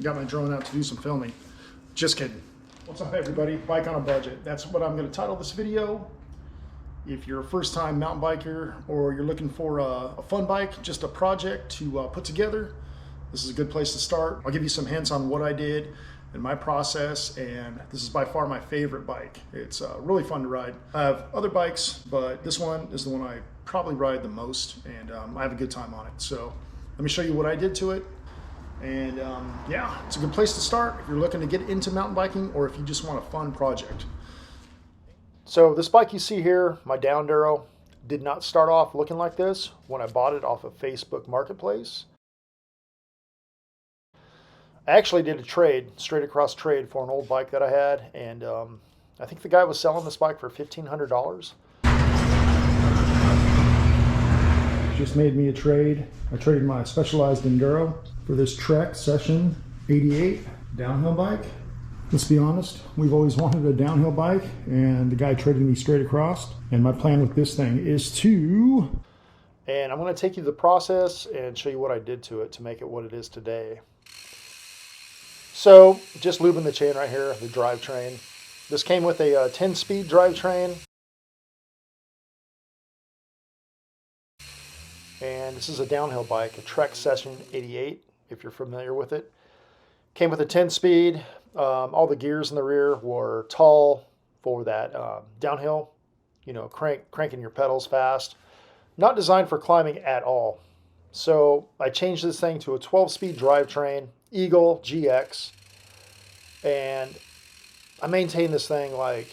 got my drone out to do some filming. Just kidding. What's up, everybody? Bike on a budget. That's what I'm going to title this video. If you're a first-time mountain biker or you're looking for a fun bike, just a project to put together, this is a good place to start. I'll give you some hints on what I did and my process, and this is by far my favorite bike. It's really fun to ride. I have other bikes, but this one is the one I probably ride the most, and I have a good time on it. So let me show you what I did to it. And yeah, it's a good place to start if you're looking to get into mountain biking or if you just want a fun project. So this bike you see here, my Downduro, did not start off looking like this when I bought it off of Facebook Marketplace. I actually did a trade, straight across trade, for an old bike that I had, and I think the guy was selling this bike for $1,500. Just made me a trade. I traded my Specialized Enduro for this Trek Session 88 downhill bike. Let's be honest, we've always wanted a downhill bike, and the guy traded me straight across. And my plan with this thing is to... And I'm going to take you through the process and show you what I did to it to make it what it is today. So, just lubing the chain right here, the drivetrain. This came with a 10-speed drivetrain. And this is a downhill bike, a Trek Session 88, if you're familiar with it. Came with a 10-speed. All the gears in the rear were tall for that downhill, you know, cranking your pedals fast. Not designed for climbing at all. So I changed this thing to a 12-speed drivetrain, Eagle GX, and I maintain this thing I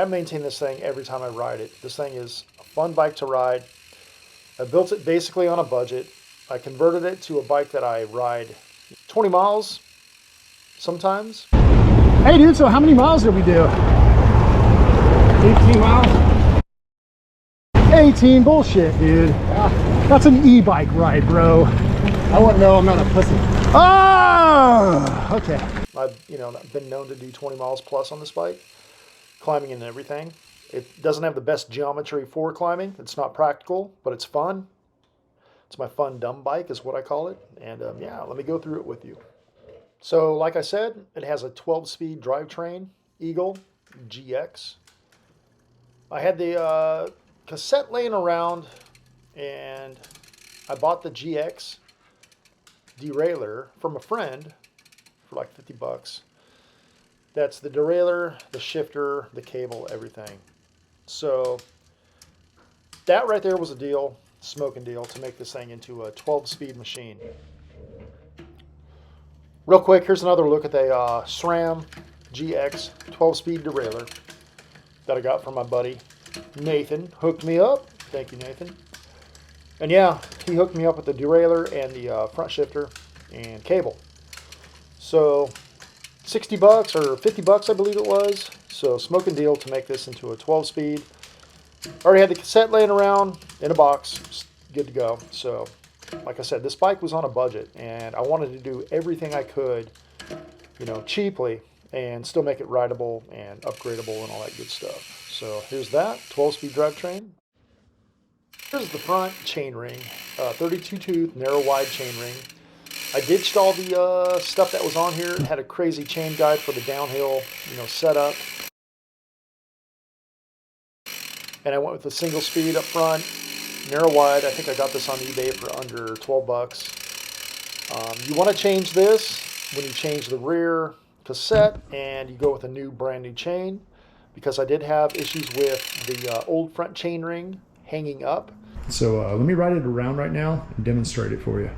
maintain this thing every time I ride it. This thing is a fun bike to ride. I built it basically on a budget. I converted it to a bike that I ride 20 miles sometimes. Hey dude, so how many miles did we do? 18 miles. 18, bullshit, dude. That's an e-bike ride, bro. I wouldn't know, I'm not a pussy. Oh, okay. I've been known to do 20 miles plus on this bike, climbing and everything. It doesn't have the best geometry for climbing. It's not practical, but it's fun. It's my fun dumb bike is what I call it. And yeah, let me go through it with you. So like I said, it has a 12-speed drivetrain, Eagle GX. I had the cassette laying around, and I bought the GX derailleur from a friend for like 50 bucks. That's the derailleur, the shifter, the cable, everything. So that right there was a deal, smoking deal, to make this thing into a 12-speed machine. Real quick, here's another look at the SRAM GX 12-speed derailleur that I got from my buddy Nathan. Hooked me up. Thank you, Nathan. And yeah, he hooked me up with the derailleur and the front shifter and cable. So 60 bucks or 50 bucks, I believe it was. So smoking deal to make this into a 12-speed. Already had the cassette laying around in a box, good to go. So like I said, this bike was on a budget, and I wanted to do everything I could, you know, cheaply, and still make it rideable and upgradable and all that good stuff. So here's that 12-speed drivetrain. Here's the front chain ring, 32-tooth narrow wide chain ring. I ditched all the stuff that was on here. It had a crazy chain guide for the downhill, you know, setup. And I went with a single speed up front, narrow wide. I think I got this on eBay for under 12 bucks. You want to change this when you change the rear cassette and you go with a brand new chain, because I did have issues with the old front chain ring hanging up. So let me ride it around right now and demonstrate it for you.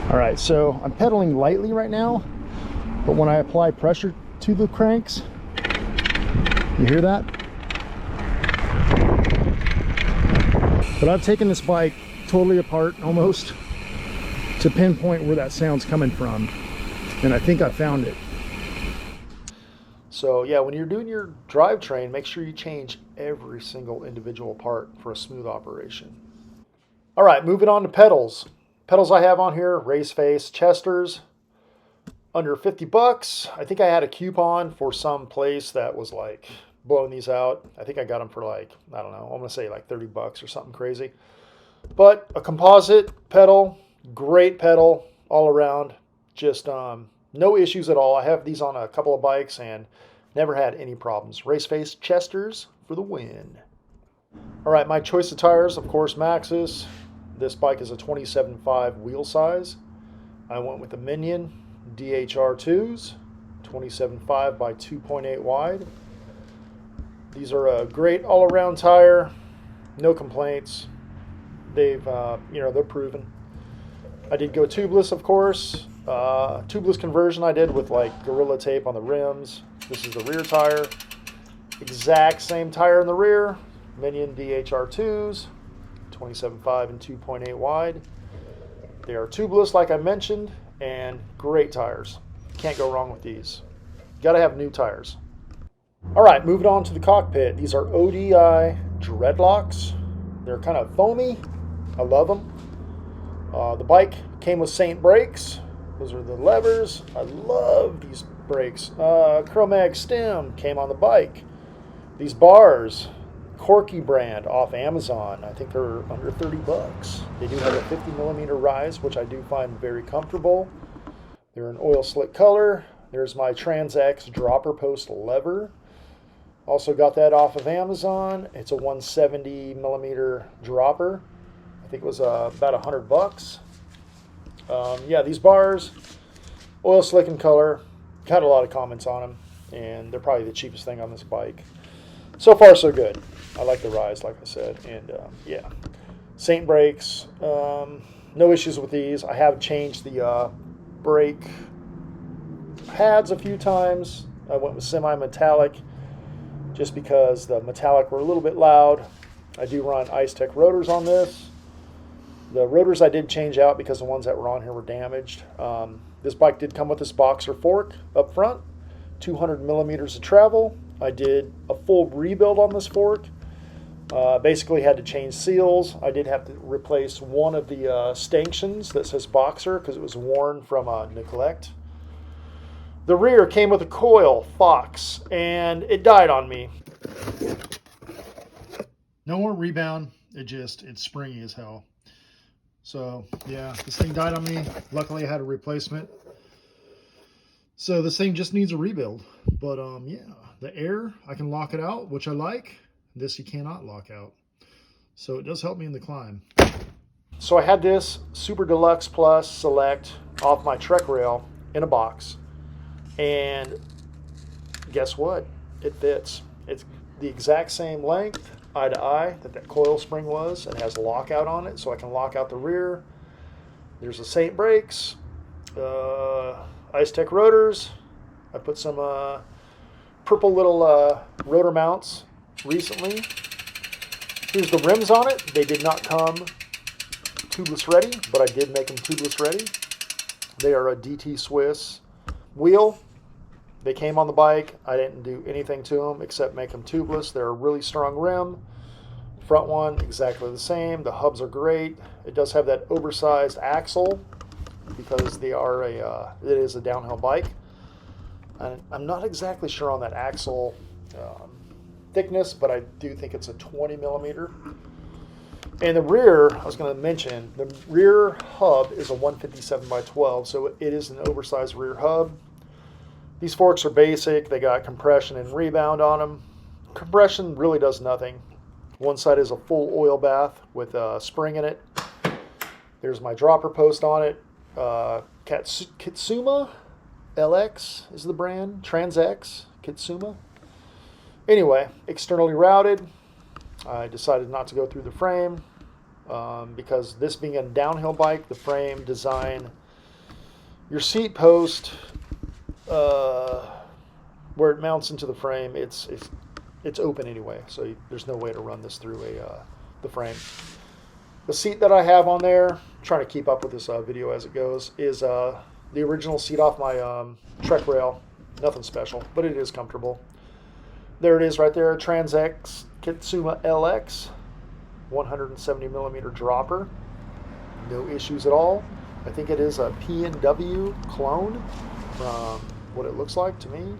All right, so I'm pedaling lightly right now, but when I apply pressure to the cranks, you hear that? But I've taken this bike totally apart almost to pinpoint where that sound's coming from, and I think I found it. So yeah, when you're doing your drivetrain, make sure you change every single individual part for a smooth operation. All right, moving on to pedals. Pedals I have on here, Race Face Chesters, under 50 bucks. I think I had a coupon for some place that was like blowing these out. I think I got them for like, I don't know, I'm going to say like 30 bucks or something crazy. But a composite pedal, great pedal all around. Just no issues at all. I have these on a couple of bikes and never had any problems. Race Face Chesters for the win. All right, my choice of tires, of course, Maxxis. This bike is a 27.5 wheel size. I went with the Minion DHR2s, 27.5 by 2.8 wide. These are a great all-around tire. No complaints. They've, they're proven. I did go tubeless, of course. Tubeless conversion I did with like Gorilla Tape on the rims. This is the rear tire. Exact same tire in the rear. Minion DHR2s, 27.5 and 2.8 wide. They are tubeless, like I mentioned, and great tires. Can't go wrong with these. Gotta have new tires. All right, moving on to the cockpit. These are ODI Dreadlocks. They're kind of foamy. I love them. The bike came with Saint brakes. Those are the levers. I love these brakes. Chromag stem came on the bike. These bars, Corky brand off Amazon. I think they're under 30 bucks. They do have a 50 millimeter rise, which I do find very comfortable. They're an oil slick color. There's my Trans-X dropper post lever. Also got that off of Amazon. It's a 170 millimeter dropper. I think it was about 100 bucks. Yeah, these bars, oil slick in color. Got a lot of comments on them, and they're probably the cheapest thing on this bike. So far, so good. I like the rise, like I said, and yeah. Saint brakes, no issues with these. I have changed the brake pads a few times. I went with semi-metallic just because the metallic were a little bit loud. I do run Ice Tech rotors on this. The rotors I did change out because the ones that were on here were damaged. This bike did come with this boxer fork up front, 200 millimeters of travel. I did a full rebuild on this fork. Basically had to change seals. I did have to replace one of the stanchions that says boxer because it was worn from neglect. The rear came with a coil, Fox, and it died on me. No more rebound. It's springy as hell. So yeah, this thing died on me. Luckily I had a replacement. So this thing just needs a rebuild. But yeah, the air, I can lock it out, which I like. This you cannot lock out. So it does help me in the climb. So I had this Super Deluxe Plus Select off my Trek rail in a box. And guess what? It fits. It's the exact same length, eye to eye, that coil spring was. It has a lockout on it, so I can lock out the rear. There's the Saint brakes, Ice Tech rotors. I put some purple little rotor mounts recently. Here's the rims on it. They did not come tubeless ready, but I did make them tubeless ready. They are a DT Swiss wheel. They came on the bike. I didn't do anything to them except make them tubeless. They're a really strong rim. Front one, exactly the same. The hubs are great. It does have that oversized axle because they are it is a downhill bike. And I'm not exactly sure on that axle thickness, but I do think it's a 20 millimeter. And the rear, I was going to mention, the rear hub is a 157 by 12, so it is an oversized rear hub. These forks are basic. They got compression and rebound on them. Compression really does nothing. One side is a full oil bath with a spring in it. There's my dropper post on it. Kitsuma LX is the brand. Trans-X Kitsuma. Anyway, externally routed. I decided not to go through the frame because this being a downhill bike, the frame design, your seat post, where it mounts into the frame, it's open anyway, so there's no way to run this through the frame. The seat that I have on there, trying to keep up with this video as it goes, is the original seat off my Trek rail. Nothing special, but it is comfortable. There it is right there, Trans-X Kitsuma LX, 170 millimeter dropper. No issues at all. I think it is a P&W clone from what it looks like to me.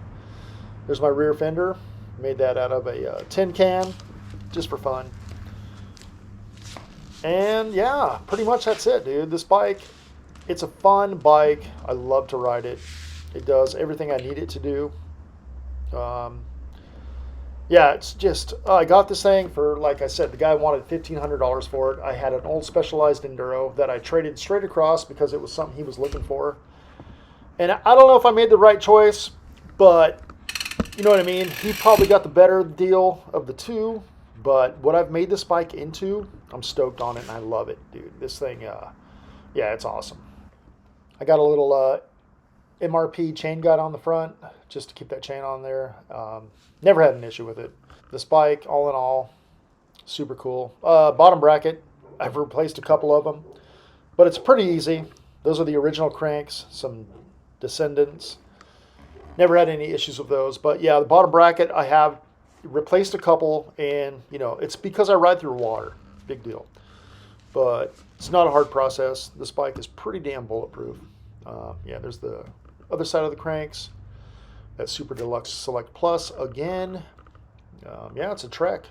There's my rear fender. Made that out of a tin can just for fun. And yeah, pretty much that's it, dude. This bike, It's a fun bike. I love to ride it. It does everything I need it to do. Um, yeah, it's just I got this thing for, like I said, the guy wanted $1,500 for it. I had an old Specialized Enduro that I traded straight across because it was something he was looking for. And I don't know if I made the right choice, but you know what I mean? He probably got the better deal of the two. But what I've made this bike into, I'm stoked on it and I love it, dude. This thing, yeah, it's awesome. I got a little MRP chain guide on the front just to keep that chain on there. Never had an issue with it. This bike, all in all, super cool. Bottom bracket, I've replaced a couple of them, but it's pretty easy. Those are the original cranks, some Descendants. Never had any issues with those. But yeah, the bottom bracket, I have replaced a couple, and you know, it's because I ride through water. Big deal. But it's not a hard process. This bike is pretty damn bulletproof. Yeah, there's the other side of the cranks. That Super Deluxe Select Plus again. Yeah, it's a Trek.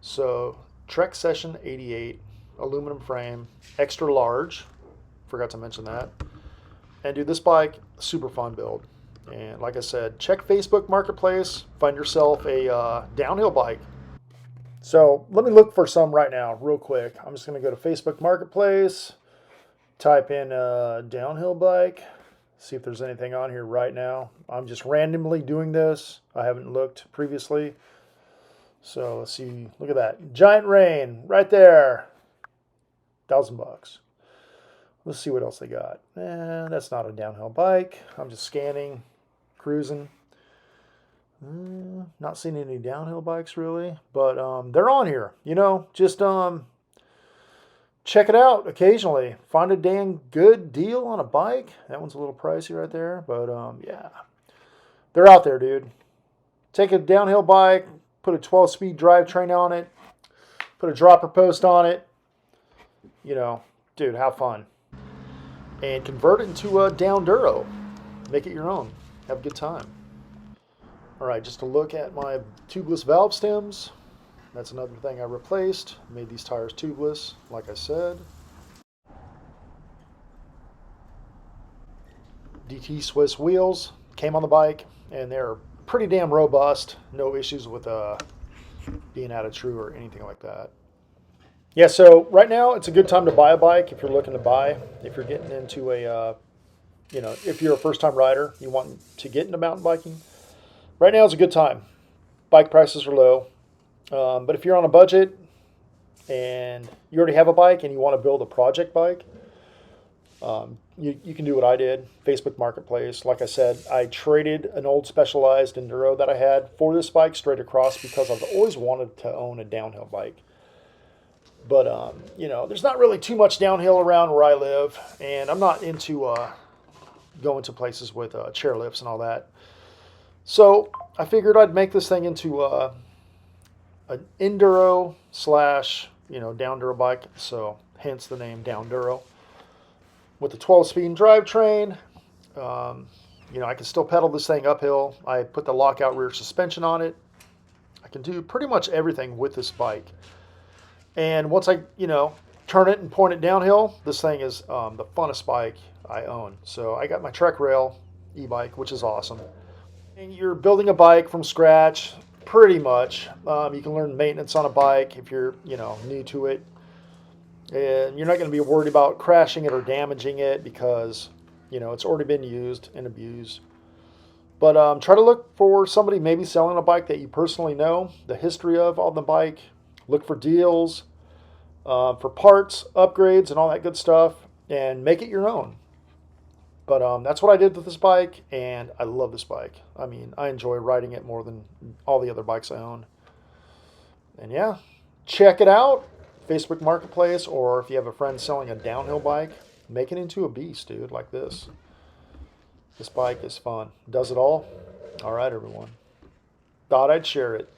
So Trek Session 88, aluminum frame, extra large. Forgot to mention that. And dude, this bike, super fun build. And like I said, check Facebook Marketplace. Find yourself a downhill bike. So let me look for some right now, real quick. I'm just going to go to Facebook Marketplace, type in downhill bike, see if there's anything on here right now. I'm just randomly doing this. I haven't looked previously. So let's see. Look at that. Giant Rain right there. $1,000. Let's see what else they got. That's not a downhill bike. I'm just scanning, cruising. Not seeing any downhill bikes really, but they're on here. You know, just check it out occasionally. Find a dang good deal on a bike. That one's a little pricey right there, but yeah, they're out there, dude. Take a downhill bike, put a 12-speed drivetrain on it, put a dropper post on it. You know, dude, have fun. And convert it into a Downduro. Make it your own. Have a good time. All right, just to look at my tubeless valve stems. That's another thing I replaced. Made these tires tubeless, like I said. DT Swiss wheels came on the bike, and they're pretty damn robust. No issues with being out of true or anything like that. Yeah, so right now it's a good time to buy a bike if you're looking to buy. If you're getting into a, you know, if you're a first-time rider, you want to get into mountain biking, right now is a good time. Bike prices are low. But if you're on a budget and you already have a bike and you want to build a project bike, you can do what I did, Facebook Marketplace. Like I said, I traded an old Specialized Enduro that I had for this bike straight across because I've always wanted to own a downhill bike. But, you know, there's not really too much downhill around where I live, and I'm not into going to places with chairlifts and all that. So I figured I'd make this thing into an enduro slash, you know, Downduro bike. So hence the name Downduro. With the 12-speed drivetrain, you know, I can still pedal this thing uphill. I put the lockout rear suspension on it. I can do pretty much everything with this bike. And once I, you know, turn it and point it downhill, this thing is the funnest bike I own. So I got my Trek Rail e-bike, which is awesome. And you're building a bike from scratch, pretty much. You can learn maintenance on a bike if you're, you know, new to it. And you're not going to be worried about crashing it or damaging it because, you know, it's already been used and abused. But try to look for somebody maybe selling a bike that you personally know, the history of on the bike. Look for deals, for parts, upgrades, and all that good stuff, and make it your own. But that's what I did with this bike, and I love this bike. I mean, I enjoy riding it more than all the other bikes I own. And yeah, check it out, Facebook Marketplace, or if you have a friend selling a downhill bike, make it into a beast, dude, like this. This bike is fun. Does it all? All right, everyone. Thought I'd share it.